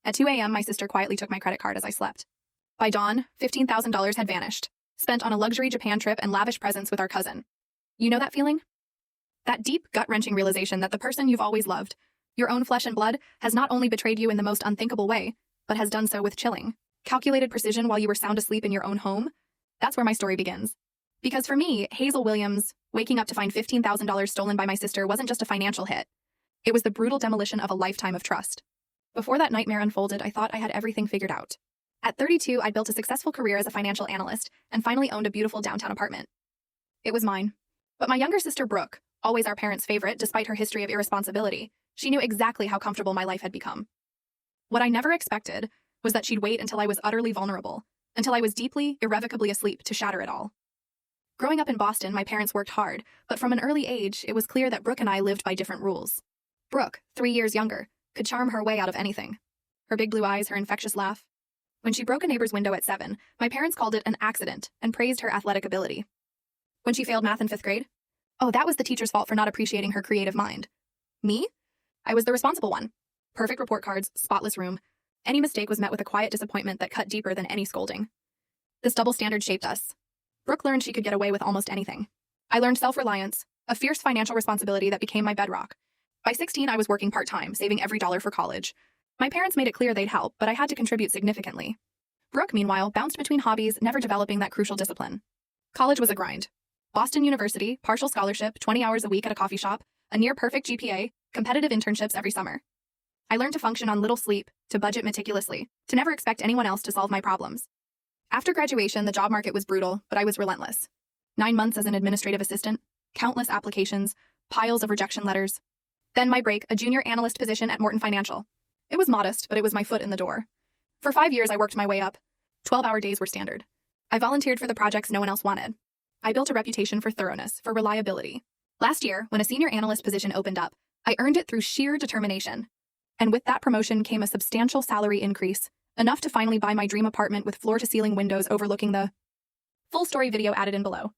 At 2 a.m., my sister quietly took my credit card as I slept. By dawn, $15,000 had vanished, spent on a luxury Japan trip and lavish presents with our cousin. You know that feeling? That deep, gut-wrenching realization that the person you've always loved, your own flesh and blood, has not only betrayed you in the most unthinkable way, but has done so with chilling, calculated precision while you were sound asleep in your own home? That's where my story begins. Because for me, Hazel Williams, waking up to find $15,000 stolen by my sister wasn't just a financial hit. It was the brutal demolition of a lifetime of trust. Before that nightmare unfolded, I thought I had everything figured out. At 32, I built a successful career as a financial analyst and finally owned a beautiful downtown apartment. It was mine. But my younger sister, Brooke, always our parents' favorite despite her history of irresponsibility, she knew exactly how comfortable my life had become. What I never expected was that she'd wait until I was utterly vulnerable, until I was deeply, irrevocably asleep to shatter it all. Growing up in Boston, my parents worked hard, but from an early age, it was clear that Brooke and I lived by different rules. Brooke, 3 years younger, could charm her way out of anything. Her big blue eyes, her infectious laugh. When she broke a neighbor's window at 7, my parents called it an accident and praised her athletic ability. When she failed math in 5th grade, oh, that was the teacher's fault for not appreciating her creative mind. Me? I was the responsible one. Perfect report cards, spotless room. Any mistake was met with a quiet disappointment that cut deeper than any scolding. This double standard shaped us. Brooke learned she could get away with almost anything. I learned self-reliance, a fierce financial responsibility that became my bedrock. By 16, I was working part-time, saving every dollar for college. My parents made it clear they'd help, but I had to contribute significantly. Brooke, meanwhile, bounced between hobbies, never developing that crucial discipline. College was a grind. Boston University, partial scholarship, 20 hours a week at a coffee shop, a near-perfect GPA, competitive internships every summer. I learned to function on little sleep, to budget meticulously, to never expect anyone else to solve my problems. After graduation, the job market was brutal, but I was relentless. 9 months as an administrative assistant, countless applications, piles of rejection letters. Then my break, a junior analyst position at Morton Financial. It was modest, but it was my foot in the door. For 5 years, I worked my way up. 12-hour days were standard. I volunteered for the projects no one else wanted. I built a reputation for thoroughness, for reliability. Last year, when a senior analyst position opened up, I earned it through sheer determination. And with that promotion came a substantial salary increase, enough to finally buy my dream apartment with floor-to-ceiling windows overlooking the full story video added in below.